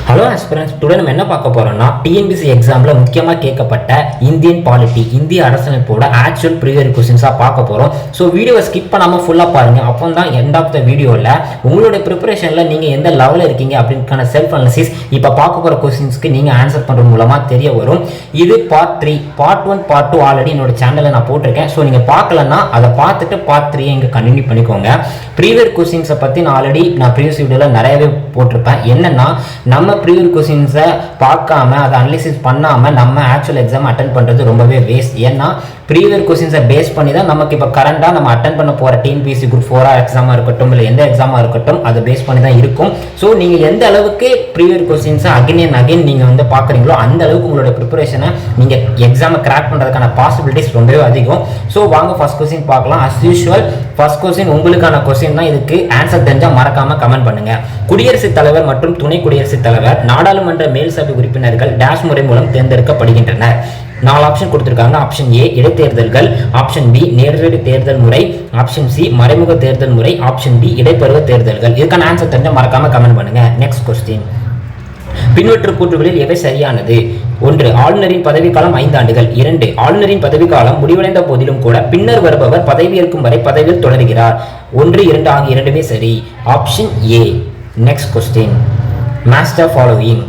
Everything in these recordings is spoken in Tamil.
ஹலோ ஆஸ்பிரன்ஸ், டுடே நம்ம என்ன பார்க்க போறோம்னா டிஎன்பிசி எக்ஸாம்ல முக்கியமாக கேட்கப்பட்ட இந்தியன் பாலிட்டி, இந்திய அரசமைப்போட ஆக்சுவல் ப்ரீவியஸ் கொஸ்டின்ஸாக பார்க்க போகிறோம். ஸோ வீடியோவை ஸ்கிப் பண்ணாமல் ஃபுல்லாக பாருங்க. அப்போ தான் எண்ட் ஆஃப் த வீடியோவில் உங்களுடைய ப்ரிப்பரேஷனில் நீங்கள் எந்த லெவலில் இருக்கீங்க அப்படின்னுக்கான செல்ஃப் அனாலிசிஸ் இப்போ பார்க்க போகிற கொஸ்டின்ஸ்க்கு நீங்கள் ஆன்சர் பண்ணுறது மூலமாக தெரிய வரும். இது பார்ட் 3. பார்ட் 1 பார்ட் 2 ஆல்ரெடி என்னோட சேனலில் நான் போட்டிருக்கேன். ஸோ நீங்கள் பார்க்கலன்னா அதை பார்த்துட்டு பார்ட் 3 இங்கே கண்டினியூ பண்ணிக்கோங்க. ப்ரீவியஸ் கொஸ்டின்ஸை பற்றி நான் ப்ரீவியஸ் வீடியோவில் நிறையவே போட்டிருப்பேன். என்னன்னா நம்ம ப்ரீவியஸ் கொஸ்டின்ஸை பார்க்காம அதை அனலிசிஸ் பண்ணாமல் நம்ம ஆக்சுவல் எக்ஸாம் அட்டன் பண்ணுறது ரொம்பவே வேஸ்ட். ஏன்னா ப்ரீவியஸ் கொஸ்டின்ஸை பேஸ் பண்ணி தான் நமக்கு இப்போ கரண்டாக நம்ம அட்டன் பண்ண போகிற டிஎன்பிஎஸ்சி குரூப் 4 எக்ஸாமாக இருக்கட்டும், இல்லை எந்த எக்ஸாமாக இருக்கட்டும், அதை பேஸ் பண்ணி தான் இருக்கும். ஸோ நீங்கள் எந்த அளவுக்கு ப்ரீவியஸ் கொஸ்டின்ஸை அகைன் அண்ட் அகைன் நீங்கள் பார்க்குறீங்களோ அந்த அளவுக்கு உங்களோட ப்ரிப்பரேஷனை நீங்கள் எக்ஸாமை கிராக் பண்ணுறதுக்கான பாசிபிலிட்டிஸ் ரொம்பவே அதிகம். ஸோ வாங்க ஃபர்ஸ்ட் கொஸ்டின் பார்க்கலாம். அஸ் யூஷுவல் ஃபர்ஸ்ட் கொஸ்டின் உங்களுக்கான கொஸ்டின் தான். இதுக்கு ஆன்சர் தெரிஞ்சால் மறக்காமல் கமெண்ட் பண்ணுங்க. குடியரசுத் தலைவர் மற்றும் துணை குடியரசுத் தலைவர் நாடாளுமன்ற மேல் சபை உறுப்பினர்கள் டேஷ் முறை மூலம் தேர்ந்தெடுக்கப்படுகின்றனர். 4 ஆப்ஷன் கொடுத்திருக்காங்க. ஆப்ஷன் ஏ இடைத்தேர்தல்கள், ஆப்ஷன் பி நேரடி தேர்தல் முறை, ஆப்ஷன் சி மறைமுக தேர்தல் முறை, ஆப்ஷன் டி இடைப்பருவ தேர்தல்கள். இதுக்கான ஆன்சர் தெரிஞ்சா மறக்காம கமெண்ட் பண்ணுங்க. நெக்ஸ்ட் கொஸ்டின், பின்வற்றும் கூற்றுகளில் எவை சரியானது? 1. ஆளுநரின் பதவிக்காலம் 5 ஆண்டுகள். 2. ஆளுநரின் பதவிக்காலம் முடிவடைந்த போதிலும் கூட பின்னர் வருபவர் பதவியேற்கும் வரை பதவியில் தொடர்கிறார். 1, 2 ஆகிய இரண்டுமே சரி. Option A. Next question, master following.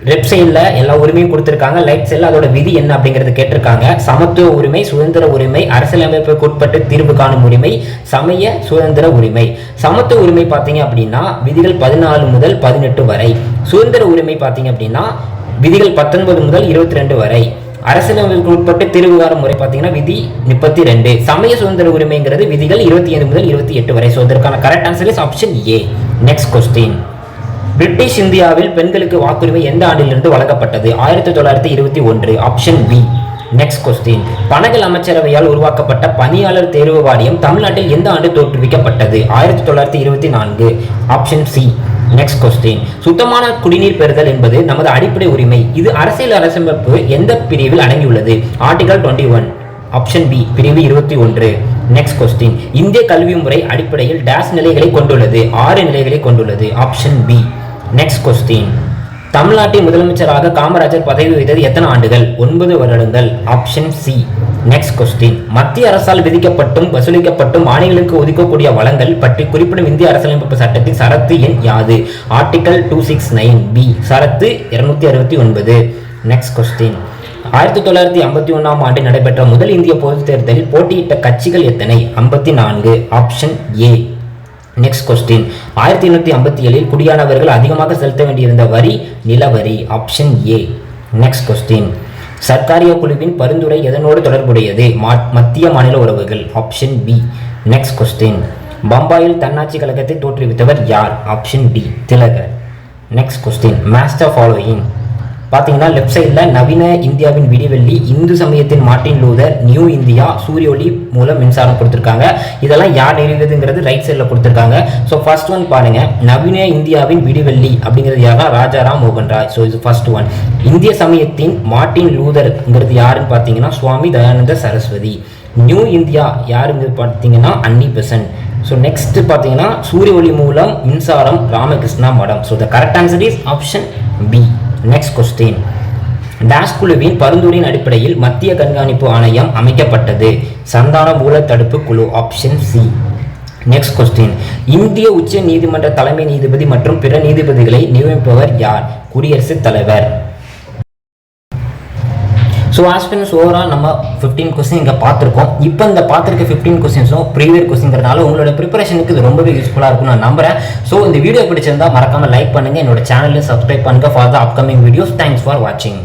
Left சைடில் எல்லா உரிமையும் கொடுத்துருக்காங்க. ரைட் சைடில் அதோட விதி என்ன அப்படிங்கிறது கேட்டிருக்காங்க. சமத்துவ உரிமை, சுதந்திர உரிமை, அரசியலமைப்புக்கு உட்பட்டு தீர்வு காணும் உரிமை, சமய சுதந்திர உரிமை. சமத்துவ உரிமை பார்த்தீங்க அப்படின்னா விதிகள் 14 முதல் 18 வரை. சுதந்திர உரிமை பார்த்தீங்க அப்படின்னா விதிகள் 19 முதல் 22 வரை. அரசியலமைப்புக்கு உட்பட்டு தீர்வு காணும் முறை பார்த்தீங்கன்னா விதி 32. சமய சுதந்திர உரிமைங்கிறது விதிகள் 25 முதல் 28 வரை. ஸோ இதற்கான correct answer is option A. Next question, British இந்தியாவில் பெண்களுக்கு வாக்குரிமை எந்த ஆண்டிலிருந்து வழங்கப்பட்டது? 1921. Option B. Next question, Panagal அமைச்சரவையால் உருவாக்கப்பட்ட பணியாளர் தேர்வு வாரியம் தமிழ்நாட்டில் எந்த ஆண்டு தோற்றுவிக்கப்பட்டது? 1924. Option C. நெக்ஸ்ட் கொஸ்டின், சுத்தமான குடிநீர் பெறுதல் என்பது நமது அடிப்படை உரிமை. இது அரசியல் அரசமைப்பு எந்த பிரிவில் அடங்கியுள்ளது? ஆர்டிகல் 21. ஆப்ஷன் பி பிரிவு 21. நெக்ஸ்ட் கொஸ்டின், இந்திய கல்வி முறை அடிப்படையில் டேஷ் நிலைகளை கொண்டுள்ளது? 6 நிலைகளை கொண்டுள்ளது. Option B. நெக்ஸ்ட் கொஸ்டின், தமிழ்நாட்டின் முதலமைச்சராக காமராஜர் பதவி வகித்தது எத்தனை ஆண்டுகள்? 9 வருடங்கள். Option C. நெக்ஸ்ட் கொஸ்டின், மத்திய அரசால் விதிக்கப்பட்டும் வசூலிக்கப்பட்டும் மாநிலங்களுக்கு ஒதுக்கக்கூடிய வளங்கள் பற்றி குறிப்பிடும் இந்திய அரசியலமைப்பு சட்டத்தின் சரத்து எண் யாது? Article 269 B. சரத்து 269. நெக்ஸ்ட் கொஸ்டின், 1951ஆம் ஆண்டு நடைபெற்ற முதல் இந்திய பொதுத் தேர்தலில் போட்டியிட்ட கட்சிகள் எத்தனை? 54. Option A. நெக்ஸ்ட் கொஸ்டின், 1857இல் குடியானவர்கள் அதிகமாக செலுத்த வேண்டியிருந்த வரி நிலவரி. Option A. Next question, Sarkaria குழுவின் பரிந்துரை எதனோடு தொடர்புடையது? மத்திய மாநில உறவுகள். Option B. நெக்ஸ்ட் கொஸ்டின், பம்பாயில் தன்னாட்சி கழகத்தை தோற்றுவித்தவர் யார்? ஆப்ஷன் டி திலகர். Next question, master following. பார்த்தீங்கன்னா லெஃப்ட் சைடில் நவீன இந்தியாவின் விடிவெள்ளி, இந்து சமயத்தின் மார்ட்டின் லூதர், நியூ இந்தியா, சூரிய ஒளி மூலம் மின்சாரம் கொடுத்துருக்காங்க. இதெல்லாம் யார் நிறுவுதுங்கிறது ரைட் சைடில் கொடுத்துருக்காங்க. ஸோ ஃபர்ஸ்ட் ஒன் பாருங்க, நவீன இந்தியாவின் விடிவெள்ளி அப்படிங்கிறது யாரா? ராஜாராம் மோகன் ராய். ஸோ இது ஃபர்ஸ்ட் ஒன். இந்திய சமயத்தின் மார்ட்டின் லூதர்ங்கிறது யாருன்னு பார்த்தீங்கன்னா சுவாமி தயானந்த சரஸ்வதி. நியூ இந்தியா யாருங்க பார்த்தீங்கன்னா அன்னி பெசன்ட். ஸோ நெக்ஸ்ட் பார்த்தீங்கன்னா சூரிய ஒளி மூலம் மின்சாரம் Ramakrishna Math. So the correct answer is option B. Next question, dash குழுவின் பரிந்துரையின் அடிப்படையில் மத்திய கண்காணிப்பு ஆணையம் அமைக்கப்பட்டது? சந்தான மூல தடுப்பு குழு. Option C. நெக்ஸ்ட் கொஸ்டின், இந்திய உச்ச நீதிமன்ற தலைமை நீதிபதி மற்றும் பிற நீதிபதிகளை நியமிப்பவர் யார்? குடியரசுத் தலைவர். ஸோ ஆஸ்பிரன்ஸ் ஓவரால் நம்ம 15 கொஸ்டின் இங்கே பார்த்துருக்கோம். இப்போ இந்த பார்த்துருக்க 15 கொஸ்டின்ஸும் ப்ரீவியஸ் கொஸ்டின்கிறனால உங்களோட ப்ரிப்பரேஷனுக்கு இது ரொம்பவே யூஸ்ஃபுல்லாக இருக்கும் நான் நம்புறேன். ஸோ இந்த வீடியோ பிடிச்சிருந்தா மறக்காமல் லைக் பண்ணுங்கள், என்னோட சேனலில் சப்ஸ்கிரைப் பண்ணுங்கள் for the upcoming videos. Thanks for வாட்சிங்.